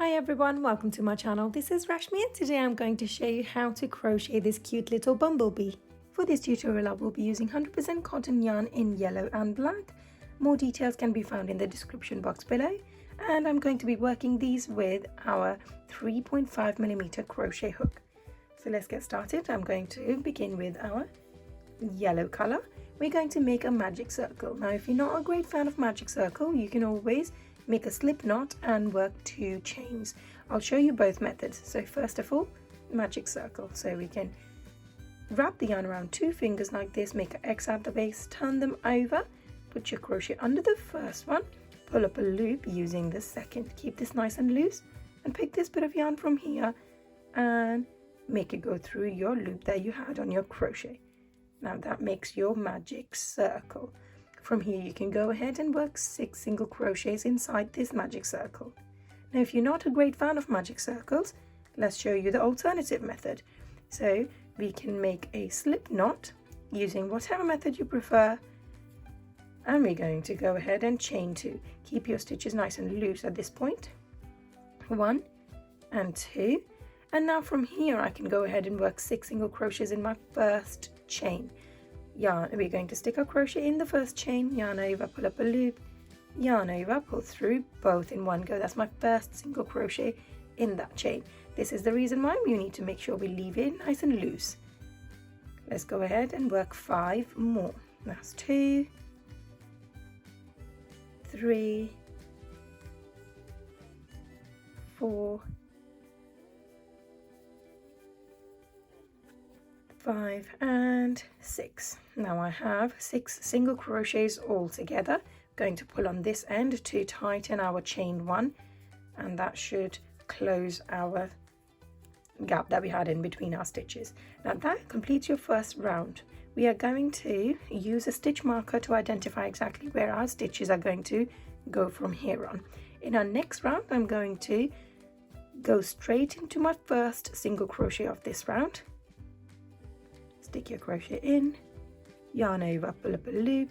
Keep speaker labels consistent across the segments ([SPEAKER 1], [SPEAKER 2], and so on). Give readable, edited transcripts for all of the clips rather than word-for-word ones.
[SPEAKER 1] Hi everyone, welcome to my channel. This is Rashmi and today I'm going to show you how to crochet this cute little bumblebee. For this tutorial I will be using 100% cotton yarn in yellow and black. More details can be found in the description box below, and I'm going to be working these with our 3.5mm crochet hook. So let's get started. I'm going to begin with our yellow color. We're going to make a magic circle. Now if you're not a great fan of magic circle, you can always make a slip knot and work 2 chains. I'll show you both methods. So first of all, magic circle. So we can wrap the yarn around 2 fingers like this, make an X at the base, turn them over, put your crochet under the first one, pull up a loop using the second. Keep this nice and loose and pick this bit of yarn from here and make it go through your loop that you had on your crochet. Now that makes your magic circle. From here you can go ahead and work 6 single crochets inside this magic circle. Now if you're not a great fan of magic circles, let's show you the alternative method. So we can make a slip knot using whatever method you prefer, and we're going to go ahead and chain 2. Keep your stitches nice and loose at this point. 1 and 2, and now from here I can go ahead and work 6 single crochets in my first chain. Yarn, we're going to stick our crochet in the first chain, yarn over, pull up a loop, yarn over, pull through, both in one go. That's my first single crochet in that chain. This is the reason why we need to make sure we leave it nice and loose. Let's go ahead and work 5 more. That's 2, 3, 4, 5 and 6. Now I have 6 single crochets all together. Going to pull on this end to tighten our chain 1, and that should close our gap that we had in between our stitches. Now that completes your first round. We are going to use a stitch marker to identify exactly where our stitches are going to go from here on. In our next round I'm going to go straight into my first single crochet of this round. Stick your crochet in, yarn over, pull up a loop,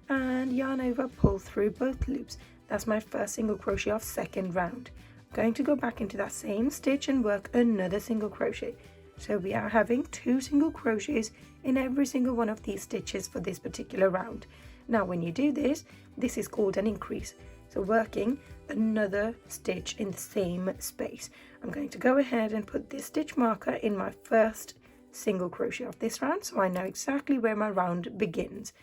[SPEAKER 1] and yarn over, pull through both loops. That's my first single crochet of second round. I'm going to go back into that same stitch and work another single crochet. So we are having 2 single crochets in every single one of these stitches for this particular round. Now when you do this, this is called an increase. So working another stitch in the same space. I'm going to go ahead and put this stitch marker in my first single crochet of this round, so I know exactly where my round begins.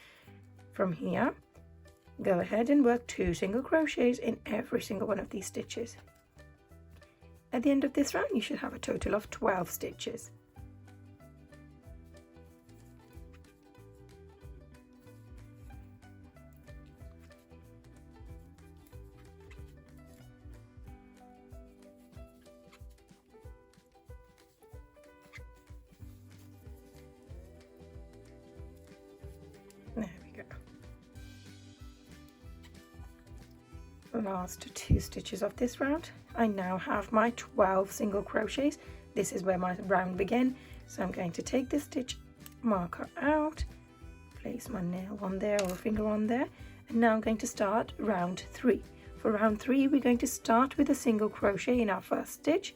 [SPEAKER 1] From here, go ahead and work 2 single crochets in every single one of these stitches. At the end of this round you should have a total of 12 stitches. There we go. Last 2 stitches of this round. I now have my 12 single crochets. This is where my round began. So I'm going to take this stitch marker out, place my nail on there or finger on there, and now I'm going to start round 3. For round 3 we're going to start with a single crochet in our first stitch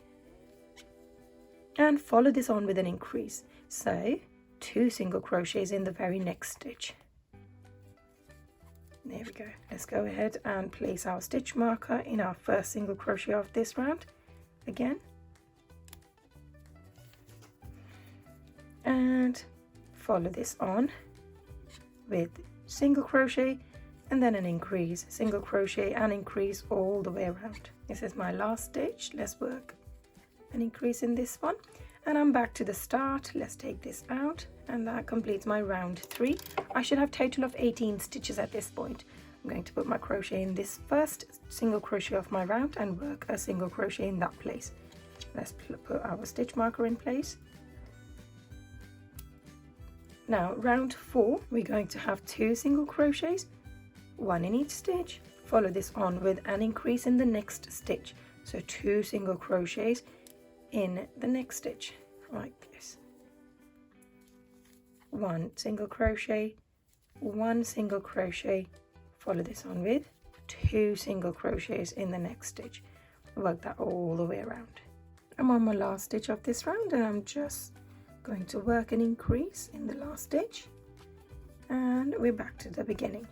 [SPEAKER 1] and follow this on with an increase. So 2 single crochets in the very next stitch. There we go. Let's go ahead and place our stitch marker in our first single crochet of this round again, and follow this on with single crochet and then an increase, single crochet and increase all the way around. This is my last stitch. Let's work an increase in this one, and I'm back to the start. Let's take this out, and that completes my round 3. I should have a total of 18 stitches at this point. I'm going to put my crochet in this first single crochet of my round and work a single crochet in that place. Let's put our stitch marker in place. Now round 4 we're going to have 2 single crochets, 1 in each stitch. Follow this on with an increase in the next stitch, so 2 single crochets in the next stitch like this. 1 single crochet, 1 single crochet, follow this on with 2 single crochets in the next stitch. work that all the way around. I'm on my last stitch of this round, and I'm just going to work an increase in the last stitch, and we're back to the beginning.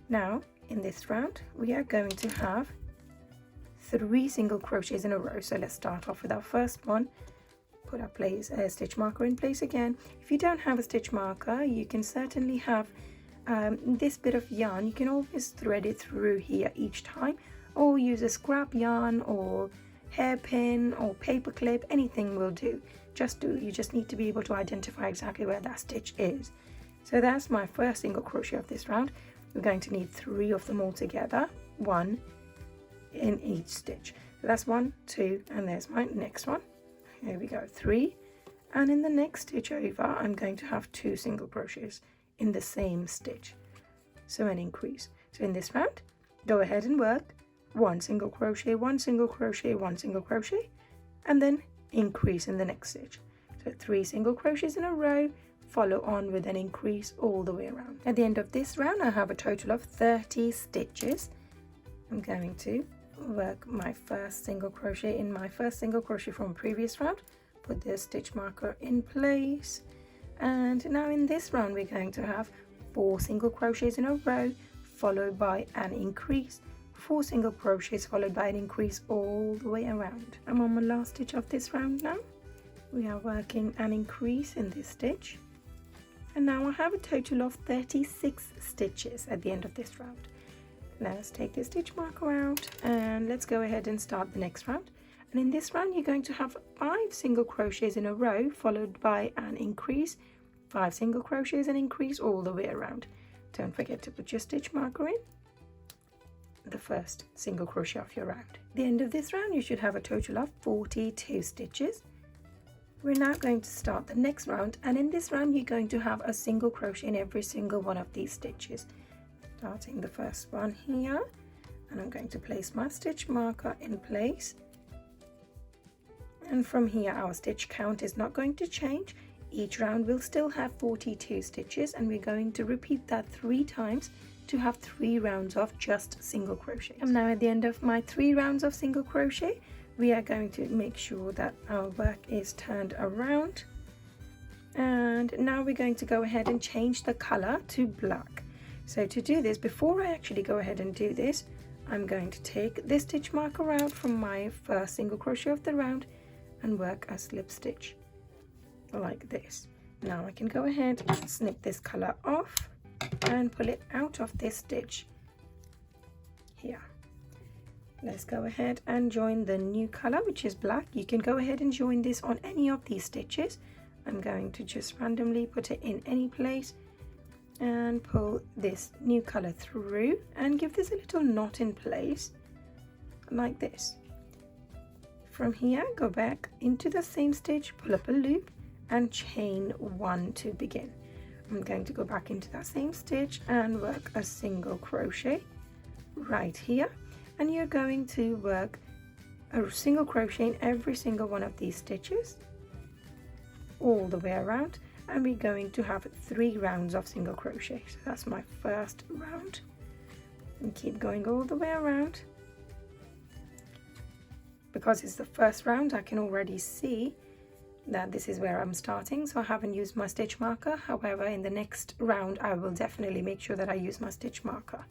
[SPEAKER 1] Now in this round we are going to have 3 single crochets in a row. So let's start off with our first one. Put a stitch marker in place again. If you don't have a stitch marker, you can certainly have this bit of yarn. You can always thread it through here each time, or use a scrap yarn or hairpin or paper clip. Anything will do. You just need to be able to identify exactly where that stitch is. So that's my first single crochet of this round. We're going to need 3 of them all together, 1 in each stitch. So that's 1, 2, and there's my next one. Here we go, 3, and in the next stitch over I'm going to have 2 single crochets in the same stitch, so an increase. So in this round, go ahead and work 1 single crochet, 1 single crochet, 1 single crochet, and then increase in the next stitch. So 3 single crochets in a row, follow on with an increase all the way around. At the end of this round I have a total of 30 stitches. I'm going to work my first single crochet in my first single crochet from previous round, put the stitch marker in place, and now in this round we're going to have 4 single crochets in a row followed by an increase, 4 single crochets followed by an increase all the way around. I'm on my last stitch of this round now. We are working an increase in this stitch, and now I have a total of 36 stitches at the end of this round. Let's take the stitch marker out and let's go ahead and start the next round. And in this round you're going to have 5 single crochets in a row followed by an increase, 5 single crochets and increase all the way around. Don't forget to put your stitch marker in the first single crochet of your round. At the end of this round you should have a total of 42 stitches. We're now going to start the next round, and in this round you're going to have a single crochet in every single one of these stitches. Starting the first one here, and I'm going to place my stitch marker in place, and from here our stitch count is not going to change. Each round will still have 42 stitches, and we're going to repeat that 3 times to have 3 rounds of just single crochet. I'm now at the end of my 3 rounds of single crochet. We are going to make sure that our work is turned around, and now we're going to go ahead and change the color to black. So to do this, before I actually go ahead and do this, I'm going to take this stitch marker out from my first single crochet of the round and work a slip stitch like this. Now I can go ahead and snip this color off and pull it out of this stitch here. Let's go ahead and join the new color, which is black. You can go ahead and join this on any of these stitches. I'm going to just randomly put it in any place and pull this new color through and give this a little knot in place like this. From here, go back into the same stitch, pull up a loop and chain 1 to begin. I'm going to go back into that same stitch and work a single crochet right here, and you're going to work a single crochet in every single one of these stitches all the way around, and we're going to have 3 rounds of single crochet. So that's my first round, and keep going all the way around. Because it's the first round, I can already see that this is where I'm starting, so I haven't used my stitch marker. However, in the next round I will definitely make sure that I use my stitch marker.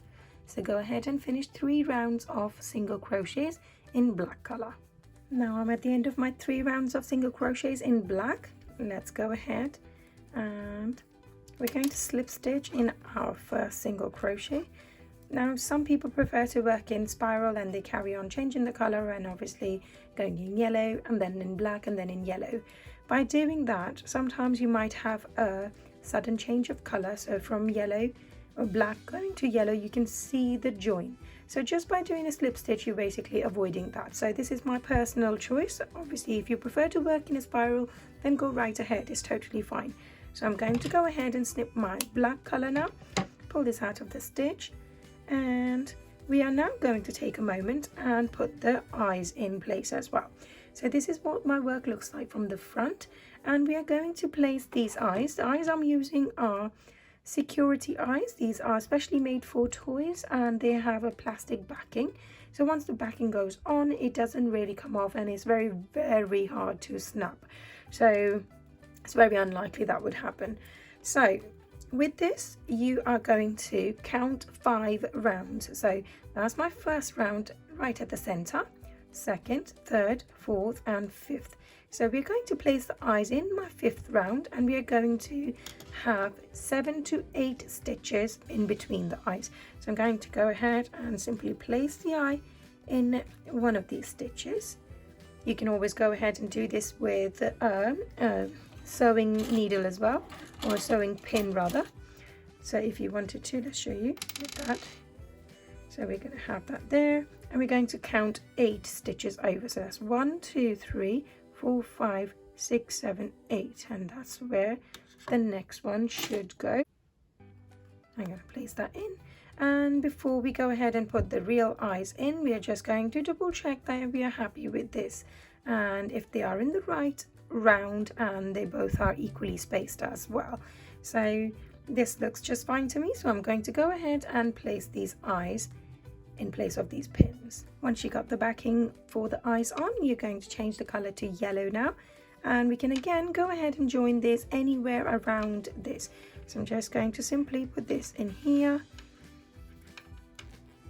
[SPEAKER 1] So go ahead and finish 3 rounds of single crochets in black color. Now I'm at the end of my 3 rounds of single crochets in black. Let's go ahead and we're going to slip stitch in our first single crochet. Now some people prefer to work in spiral and they carry on changing the color and obviously going in yellow and then in black and then in yellow. By doing that, sometimes you might have a sudden change of color, so from yellow or black going to yellow, you can see the join. So just by doing a slip stitch, you're basically avoiding that. So this is my personal choice. Obviously, if you prefer to work in a spiral, then go right ahead, it's totally fine. So I'm going to go ahead and snip my black color now, pull this out of the stitch, and we are now going to take a moment and put the eyes in place as well. So this is what my work looks like from the front, and we are going to place these eyes. The eyes I'm using are security eyes. These are specially made for toys and they have a plastic backing. So once the backing goes on, it doesn't really come off and it's very, very hard to snap. So it's very unlikely that would happen. So with this, you are going to count 5 rounds. So that's my first round right at the center, second, third, fourth, and fifth. So we're going to place the eyes in my 5th round and we are going to have 7 to 8 stitches in between the eyes. So I'm going to go ahead and simply place the eye in one of these stitches. You can always go ahead and do this with a sewing needle as well, or a sewing pin rather. So if you wanted to, let's show you with that. So we're going to have that there and we're going to count 8 stitches over. So that's 1, 2, 3, 4, 5, 6, 7, 8, and that's where the next one should go. I'm going to place that in, and before we go ahead and put the real eyes in, we are just going to double check that we are happy with this and if they are in the right round and they both are equally spaced as well. So this looks just fine to me, so I'm going to go ahead and place these eyes in place of these pins. Once you got the backing for the eyes on, you're going to change the color to yellow now, and we can again go ahead and join this anywhere around this. So I'm just going to simply put this in here,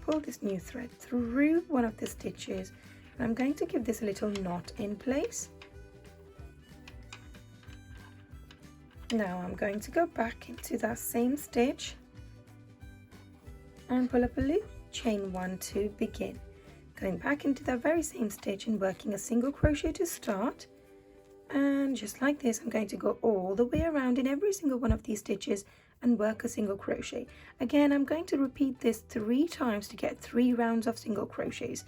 [SPEAKER 1] pull this new thread through one of the stitches, and I'm going to give this a little knot in place. Now I'm going to go back into that same stitch and pull up a loop, chain 1 to begin, going back into that very same stitch and working a single crochet to start. And just like this, I'm going to go all the way around in every single one of these stitches and work a single crochet. Again, I'm going to repeat this 3 times to get 3 rounds of single crochets.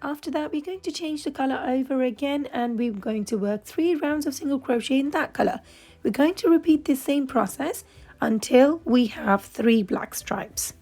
[SPEAKER 1] After that, we're going to change the color over again and we're going to work 3 rounds of single crochet in that color. We're going to repeat this same process until we have 3 black stripes.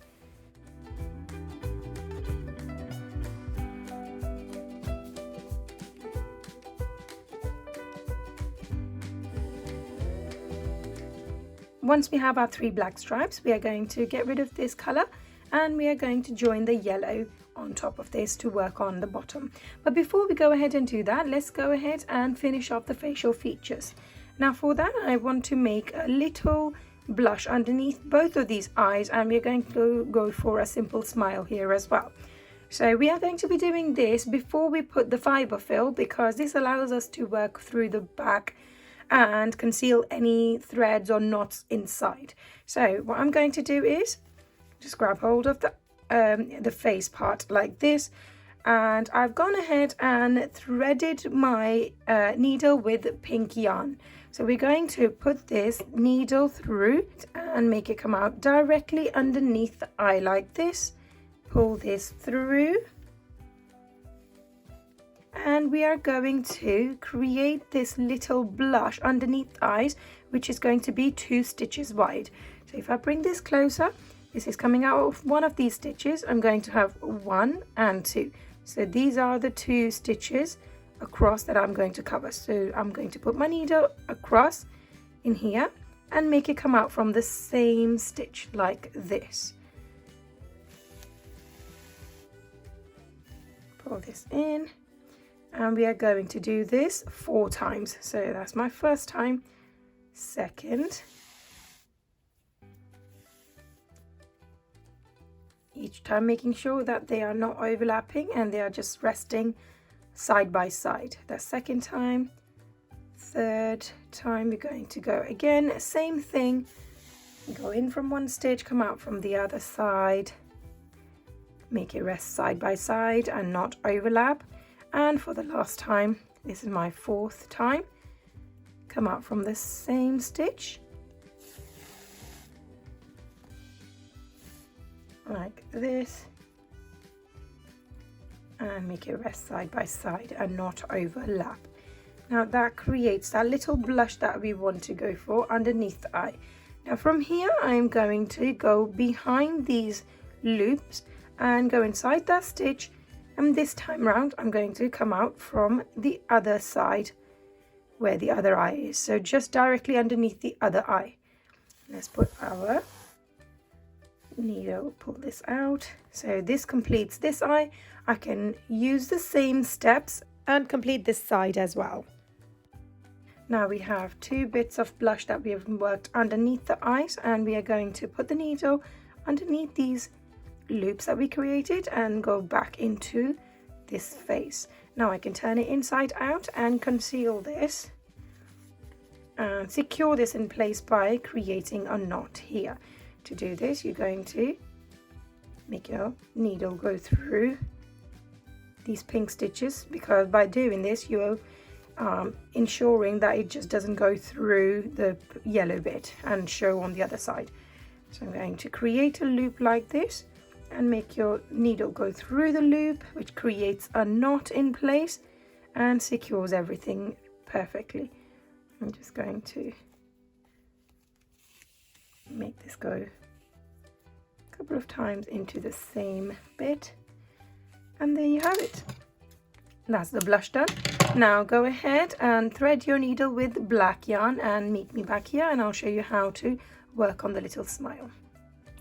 [SPEAKER 1] Once we have our 3 black stripes, we are going to get rid of this color and we are going to join the yellow on top of this to work on the bottom. But before we go ahead and do that, let's go ahead and finish off the facial features. Now for that, I want to make a little blush underneath both of these eyes, and we're going to go for a simple smile here as well. So we are going to be doing this before we put the fiber fill, because this allows us to work through the back and conceal any threads or knots inside. So what I'm going to do is just grab hold of the face part like this, and I've gone ahead and threaded my needle with pink yarn. So we're going to put this needle through and make it come out directly underneath the eye like this. Pull this through. And we are going to create this little blush underneath the eyes, which is going to be 2 stitches wide. So if I bring this closer, this is coming out of one of these stitches. I'm going to have 1 and 2. So these are the 2 stitches across that I'm going to cover. So I'm going to put my needle across in here and make it come out from the same stitch like this. Pull this in. And we are going to do this 4 times. So that's my first time, second, each time making sure that they are not overlapping and they are just resting side by side. The second time, third time, we're going to go again, same thing, go in from one stitch, come out from the other side, make it rest side by side and not overlap. And for the last time, this is my 4th time, come out from the same stitch like this and make it rest side by side and not overlap. Now that creates that little blush that we want to go for underneath the eye. Now from here, I'm going to go behind these loops and go inside that stitch. And this time round, I'm going to come out from the other side where the other eye is. So just directly underneath the other eye. Let's put our needle, pull this out. So this completes this eye. I can use the same steps and complete this side as well. Now we have 2 bits of blush that we have worked underneath the eyes, and we are going to put the needle underneath these loops that we created and go back into this face. Now I can turn it inside out and conceal this and secure this in place by creating a knot here. To do this, you're going to make your needle go through these pink stitches, because by doing this you're ensuring that it just doesn't go through the yellow bit and show on the other side. So I'm going to create a loop like this and make your needle go through the loop, which creates a knot in place and secures everything perfectly. I'm just going to make this go a couple of times into the same bit, and there you have it. That's the blush done. Now go ahead and thread your needle with black yarn and meet me back here, and I'll show you how to work on the little smile.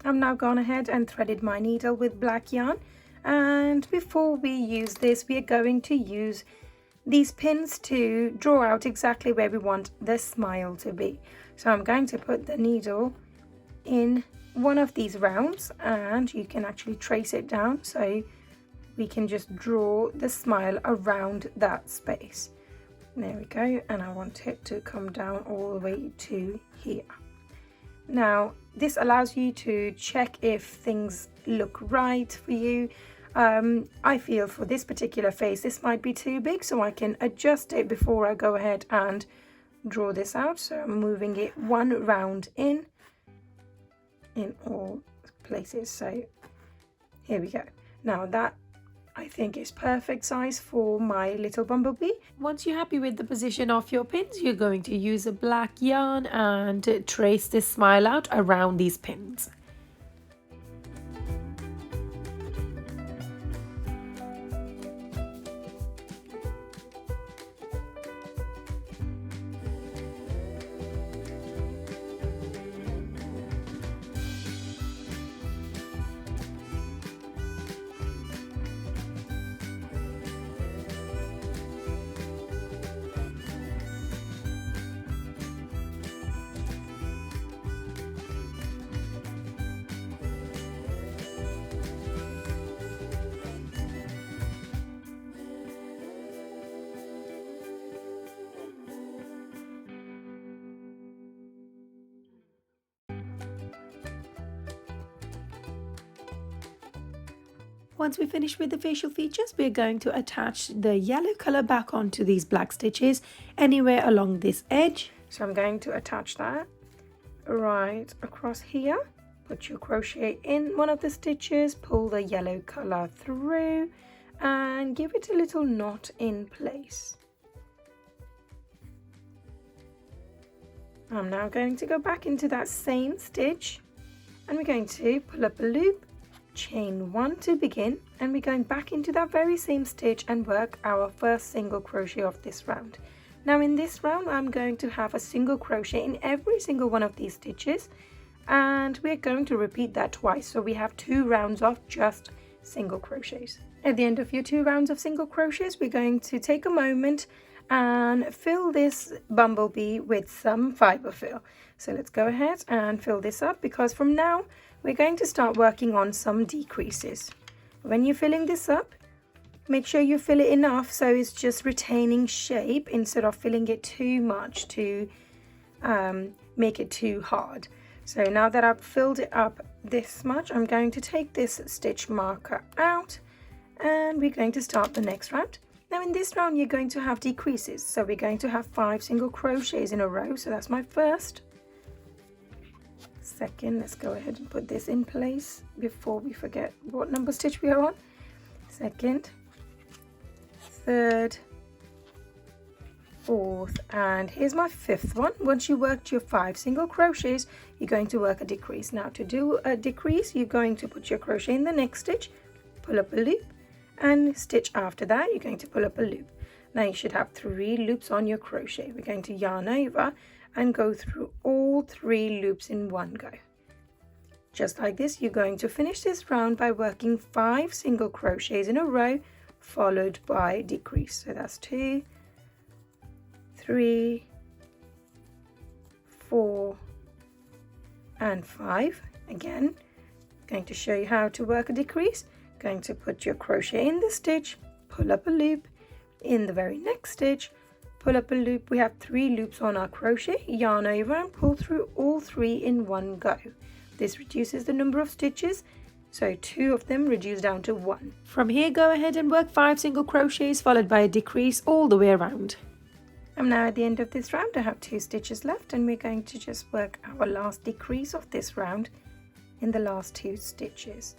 [SPEAKER 1] I've now gone ahead and threaded my needle with black yarn, and before we use this, we are going to use these pins to draw out exactly where we want the smile to be. So I'm going to put the needle in one of these rounds, and you can actually trace it down so we can just draw the smile around that space. There we go, and I want it to come down all the way to here. Now this allows you to check if things look right for you. I feel for this particular face this might be too big, so I can adjust it before I go ahead and draw this out. So I'm moving it one round in all places. So here we go. Now that I think is perfect size for my little bumblebee. Once you're happy with the position of your pins, you're going to use a black yarn and trace this smile out around these pins. Once we finish with the facial features, we're going to attach the yellow color back onto these black stitches anywhere along this edge. So I'm going to attach that right across here. Put your crochet in one of the stitches, pull the yellow color through and give it a little knot in place. I'm now going to go back into that same stitch and we're going to pull up a loop, chain 1 to begin, and we're going back into that very same stitch and work our first single crochet of this round. Now in this round I'm going to have a single crochet in every single one of these stitches, and we're going to repeat that twice, so we have 2 rounds of just single crochets. At the end of your 2 rounds of single crochets, we're going to take a moment and fill this bumblebee with some fiber fill. So let's go ahead and fill this up, because from now we're going to start working on some decreases. When you're filling this up, make sure you fill it enough so it's just retaining shape instead of filling it too much to make it too hard. So now that I've filled it up this much, I'm going to take this stitch marker out and we're going to start the next round. Now in this round you're going to have decreases, so we're going to have 5 single crochets in a row. So that's my first. Second, let's go ahead and put this in place before we forget what number stitch we are on. Second, third, fourth, and here's my 5th one. Once you worked your 5 single crochets, you're going to work a decrease. Now to do a decrease, you're going to put your crochet in the next stitch, pull up a loop, and stitch after that you're going to pull up a loop. Now you should have 3 loops on your crochet. We're going to yarn over and go through all 3 loops in one go. Just like this, you're going to finish this round by working 5 single crochets in a row followed by decrease. So that's 2, 3, 4 and 5. Again, going to show you how to work a decrease. Going to put your crochet in the stitch, pull up a loop, in the very next stitch pull up a loop. We have 3 loops on our crochet, yarn over and pull through all 3 in one go. This reduces the number of stitches, so 2 of them reduce down to 1.
[SPEAKER 2] From here, go ahead and work 5 single crochets followed by a decrease all the way around.
[SPEAKER 1] I'm now at the end of this round. I have 2 stitches left, and we're going to just work our last decrease of this round in the last 2 stitches.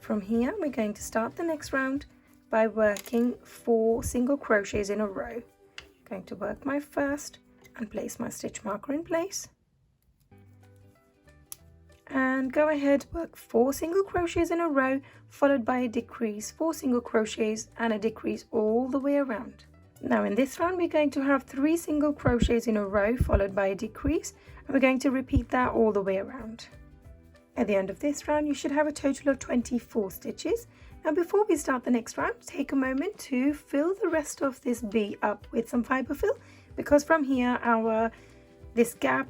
[SPEAKER 1] From here, we're going to start the next round by working 4 single crochets in a row. I'm going to work my first and place my stitch marker in place. And go ahead, work 4 single crochets in a row followed by a decrease, 4 single crochets and a decrease all the way around. Now in this round we're going to have 3 single crochets in a row followed by a decrease, and we're going to repeat that all the way around. At the end of this round you should have a total of 24 stitches. Now before we start the next round, take a moment to fill the rest of this bee up with some fiber fill, because from here this gap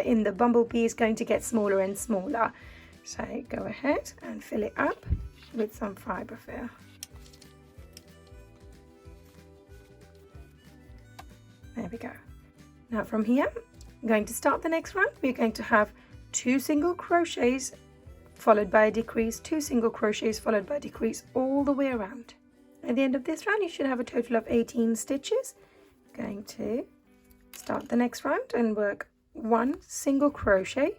[SPEAKER 1] in the bumblebee is going to get smaller and smaller. So go ahead and fill it up with some fiber fill. There we go. Now from here, I'm going to start the next round. We're going to have 2 single crochets followed by a decrease, 2 single crochets followed by a decrease all the way around. At the end of this round, you should have a total of 18 stitches. Going to start the next round and work 1 single crochet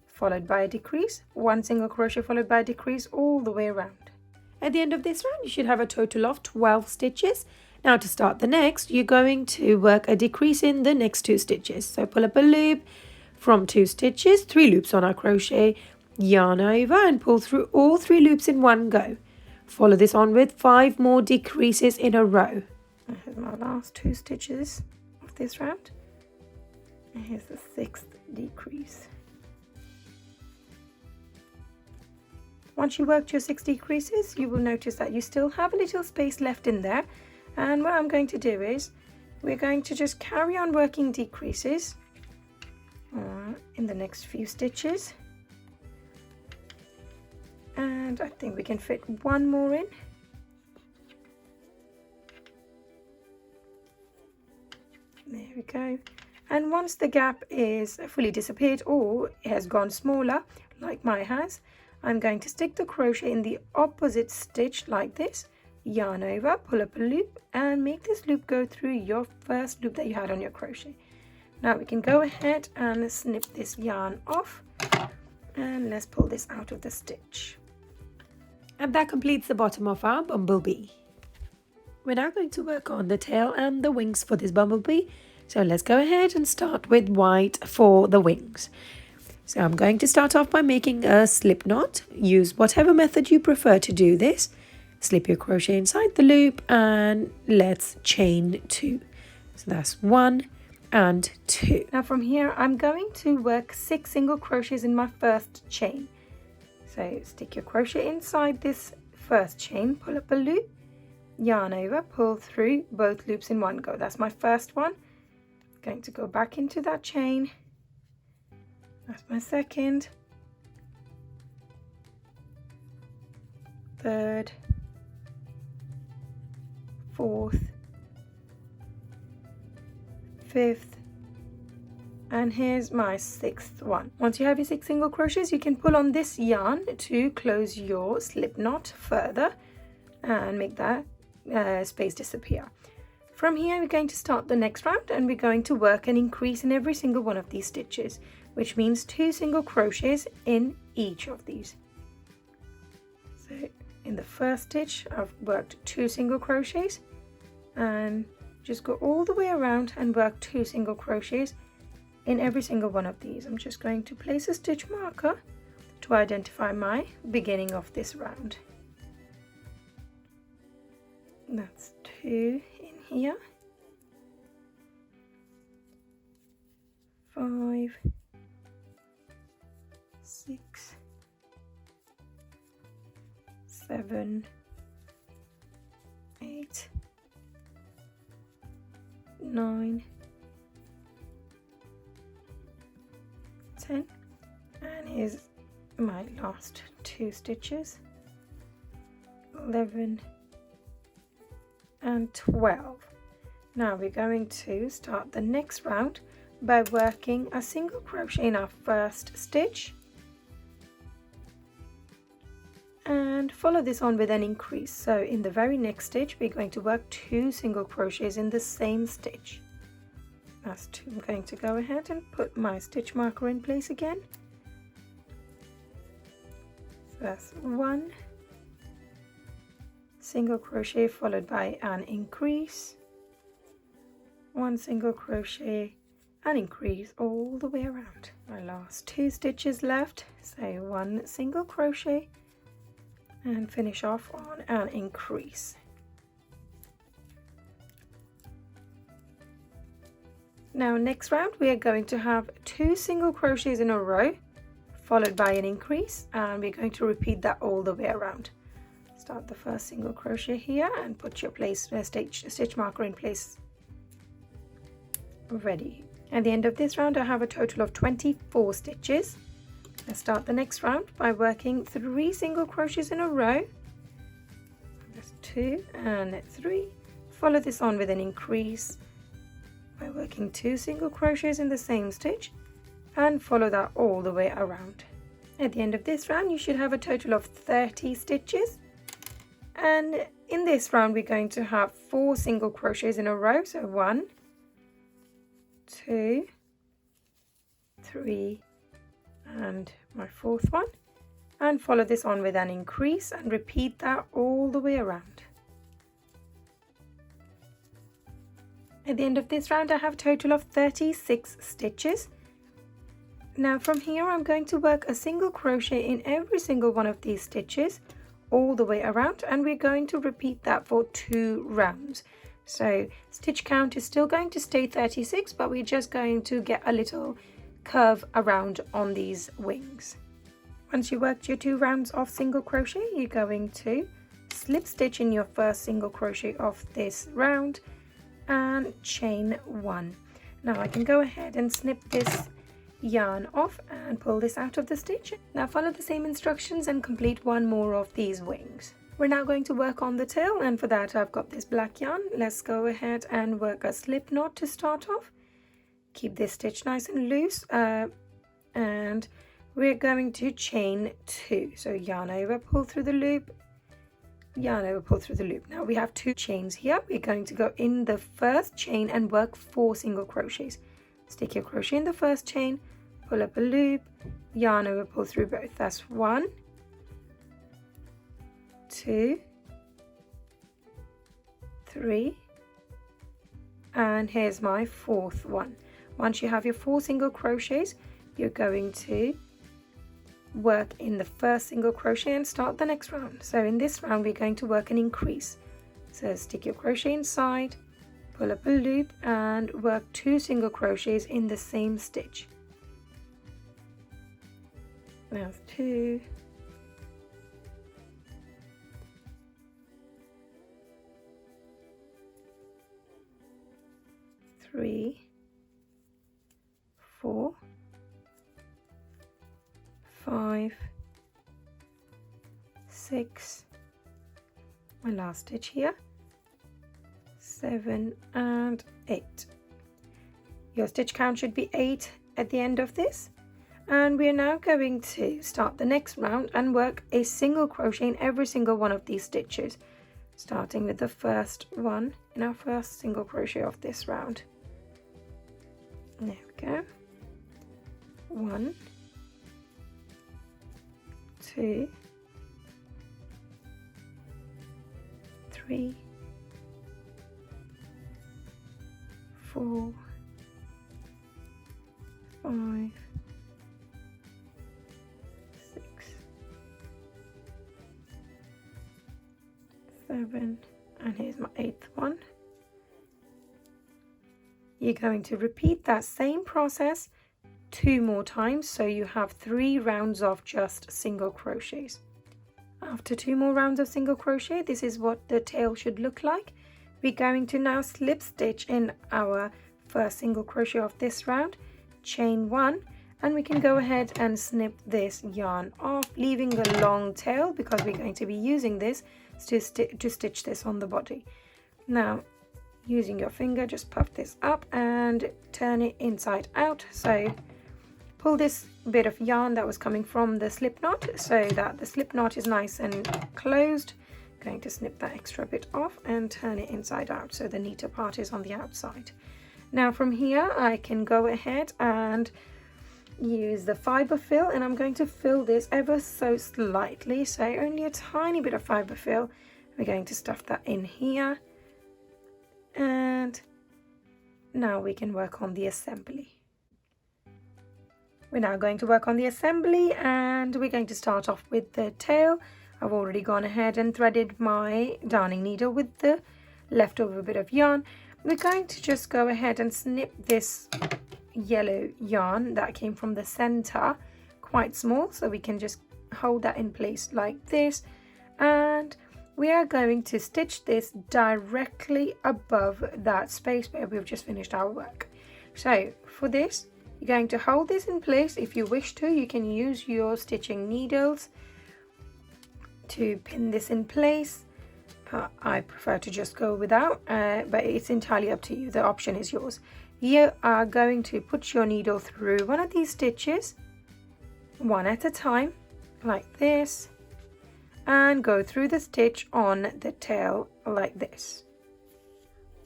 [SPEAKER 1] followed by a decrease, 1 single crochet followed by a decrease all the way around.
[SPEAKER 2] At the end of this round, you should have a total of 12 stitches. Now to start the next, you're going to work a decrease in the next 2 stitches. So pull up a loop from 2 stitches, 3 loops on our crochet, yarn over and pull through all 3 loops in one go. Follow this on with 5 more decreases in a row.
[SPEAKER 1] Here's my last 2 stitches of this round. And here's the 6th decrease. Once you worked your 6 decreases, you will notice that you still have a little space left in there. And what I'm going to do is, we're going to just carry on working decreases in the next few stitches. And I think we can fit 1 more in. There we go. And once the gap is fully disappeared or it has gone smaller, like mine has, I'm going to stick the crochet in the opposite stitch like this, yarn over, pull up a loop and make this loop go through your first loop that you had on your crochet. Now we can go ahead and snip this yarn off, and let's pull this out of the stitch.
[SPEAKER 2] And that completes the bottom of our bumblebee. We're now going to work on the tail and the wings for this bumblebee. So let's go ahead and start with white for the wings. So I'm going to start off by making a slip knot. Use whatever method you prefer to do this. Slip your crochet inside the loop and let's chain 2. So that's 1 and 2.
[SPEAKER 1] Now from here I'm going to work 6 single crochets in my first chain. So stick your crochet inside this first chain, pull up a loop, yarn over, pull through both loops in one go. That's my first one. Going to go back into that chain. That's my second, third, fourth, fifth, and here's my 6th one. Once you have your 6 single crochets, you can pull on this yarn to close your slip knot further and make that space disappear. From here we're going to start the next round, and we're going to work an increase in every single one of these stitches, which means 2 single crochets in each of these. So in the first stitch I've worked 2 single crochets, and just go all the way around and work 2 single crochets in every single one of these. I'm just going to place a stitch marker to identify my beginning of this round. That's 2 in here, 5, 6, 7, 8, 9, 10, and here's my last 2 stitches, 11 and 12. Now we're going to start the next round by working a single crochet in our first stitch and follow this on with an increase. So in the very next stitch we're going to work 2 single crochets in the same stitch. That's 2. I'm going to go ahead and put my stitch marker in place again. So that's 1 single crochet followed by an increase, 1 single crochet, and increase all the way around. My last 2 stitches left, so 1 single crochet and finish off on an increase. Now next round we are going to have 2 single crochets in a row followed by an increase, and we're going to repeat that all the way around. Start the first single crochet here and put your stitch marker in place. Ready. At the end of this round I have a total of 24 stitches. Let's start the next round by working 3 single crochets in a row. That's 2 and 3. Follow this on with an increase by working 2 single crochets in the same stitch and follow that all the way around. At the end of this round you should have a total of 30 stitches, and in this round we're going to have 4 single crochets in a row, so 1, 2, 3 and my 4th one, and follow this on with an increase and repeat that all the way around. At the end of this round I have a total of 36 stitches. Now from here I'm going to work a single crochet in every single one of these stitches all the way around, and we're going to repeat that for 2 rounds. So stitch count is still going to stay 36, but we're just going to get a little curve around on these wings. Once you worked your 2 rounds of single crochet, you're going to slip stitch in your first single crochet of this round and chain 1. Now I can go ahead and snip this yarn off and pull this out of the stitch. Now follow the same instructions and complete 1 more of these wings. We're now going to work on the tail, and for that I've got this black yarn. Let's go ahead and work a slip knot to start off. Keep this stitch nice and loose, and we're going to chain 2. So yarn over, pull through the loop, yarn over, pull through the loop. Now we have 2 chains here. We're going to go in the first chain and work 4 single crochets. Stick your crochet in the first chain, pull up a loop, yarn over, pull through both. That's 1, 2, 3, and here's my 4th one. Once you have your 4 single crochets, you're going to work in the first single crochet and start the next round. So in this round we're going to work an increase. So stick your crochet inside, pull up a loop and work 2 single crochets in the same stitch. Now 2, 3, 4, 5, 6, my last stitch here, 7 and 8. Your stitch count should be 8 at the end of this, and we are now going to start the next round and work a single crochet in every single one of these stitches, starting with the first one in our first single crochet of this round. There we go. 1, 2, 3, 4, 5, 6, 7, and here's my 8th one. You're going to repeat that same process 2 more times, so you have 3 rounds of just single crochets. After 2 more rounds of single crochet, this is what the tail should look like. We're going to now slip stitch in our first single crochet of this round, chain 1, and we can go ahead and snip this yarn off, leaving a long tail because we're going to be using this to stitch this on the body. Now, using your finger, just puff this up and turn it inside out. So pull this bit of yarn that was coming from the slip knot so that the slip knot is nice and closed. Going to snip that extra bit off and turn it inside out so the neater part is on the outside. Now from here I can go ahead and use the fiber fill, and I'm going to fill this ever so slightly, so only a tiny bit of fiber fill. We're going to stuff that in here, and now we can work on the assembly. We're now going to work on the assembly, and we're going to start off with the tail. I've already gone ahead and threaded my darning needle with the leftover bit of yarn. We're going to just go ahead and snip this yellow yarn that came from the center quite small, so we can just hold that in place like this, and we are going to stitch this directly above that space where we've just finished our work. So for this, you're going to hold this in place. If you wish to, you can use your stitching needles to pin this in place. I prefer to just go without, but it's entirely up to you. The option is yours. You are going to put your needle through one of these stitches, one at a time, like this, and go through the stitch on the tail like this.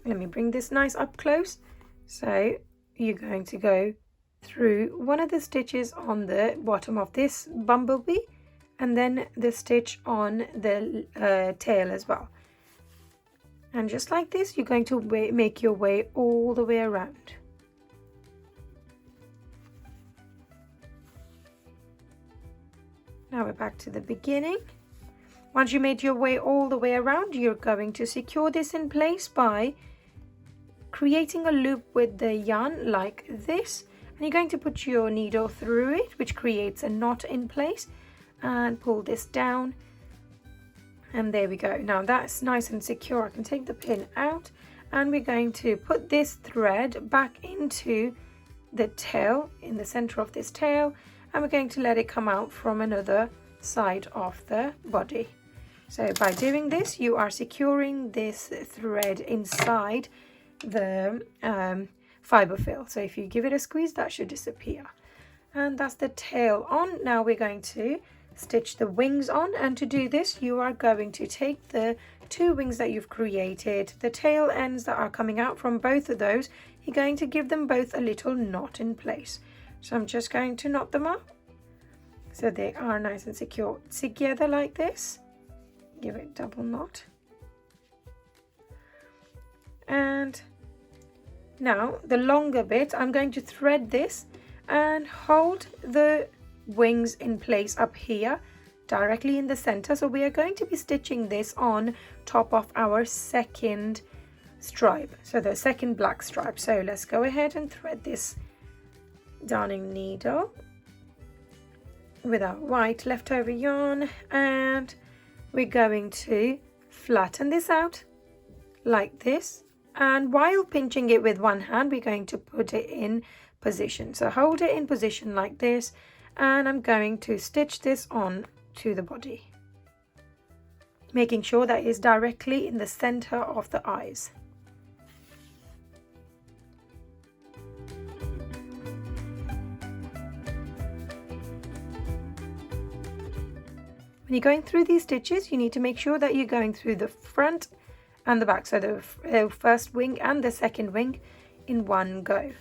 [SPEAKER 1] Let me bring this nice up close. So you're going to go through one of the stitches on the bottom of this bumblebee, and then the stitch on the tail as well. And just like this, you're going to make your way all the way around. Now we're back to the beginning. Once you made your way all the way around, you're going to secure this in place by creating a loop with the yarn like this. And you're going to put your needle through it, which creates a knot in place, and pull this down. And there we go. Now that's nice and secure. I can take the pin out, and we're going to put this thread back into the tail, in the center of this tail, and we're going to let it come out from another side of the body. So by doing this, you are securing this thread inside the fiber fill. So if you give it a squeeze, that should disappear. And that's the tail on. Now we're going to stitch the wings on, and to do this you are going to take the 2 wings that you've created, the tail ends that are coming out from both of those, you're going to give them both a little knot in place. So I'm just going to knot them up so they are nice and secure together like this. Give it a double knot, and now the longer bit, I'm going to thread this and hold the wings in place up here directly in the center. So we are going to be stitching this on top of our second stripe, so the second black stripe. So let's go ahead and thread this darning needle with our white leftover yarn, and we're going to flatten this out like this, and while pinching it with one hand, we're going to put it in position. So hold it in position like this, and I'm going to stitch this on to the body, making sure that it's directly in the center of the eyes. When you're going through these stitches, you need to make sure that you're going through the front and the back, so the first wing and the second wing in one go,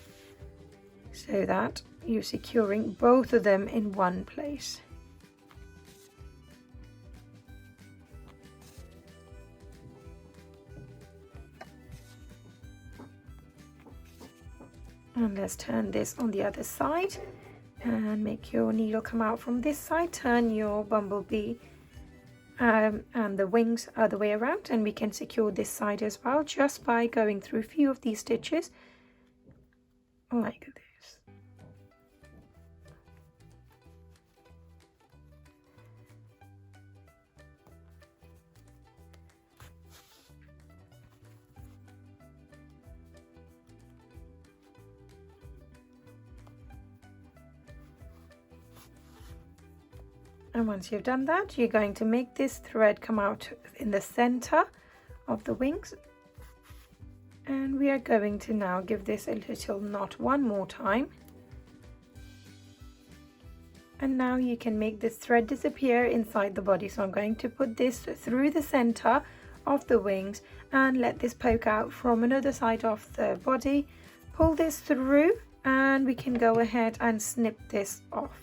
[SPEAKER 1] so that you're securing both of them in one place. And let's turn this on the other side and make your needle come out from this side. Turn your bumblebee and the wings other way around, and we can secure this side as well just by going through a few of these stitches like this. And once you've done that, you're going to make this thread come out in the center of the wings. And we are going to now give this a little knot one more time. And now you can make this thread disappear inside the body. So I'm going to put this through the center of the wings and let this poke out from another side of the body. Pull this through and we can go ahead and snip this off.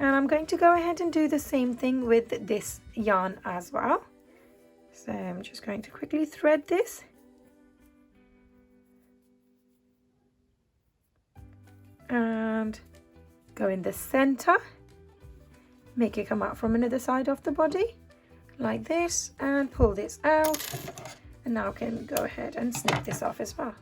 [SPEAKER 1] And I'm going to go ahead and do the same thing with this yarn as well. So I'm just going to quickly thread this. And go in the center. Make it come out from another side of the body, like this, and pull this out. And now I can go ahead and snip this off as well.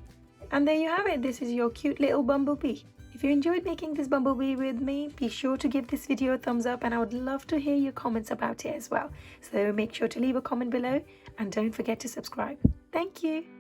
[SPEAKER 1] And there you have it. This is your cute little bumblebee. If you enjoyed making this bumblebee with me, be sure to give this video a thumbs up, and I would love to hear your comments about it as well. So make sure to leave a comment below and don't forget to subscribe. Thank you.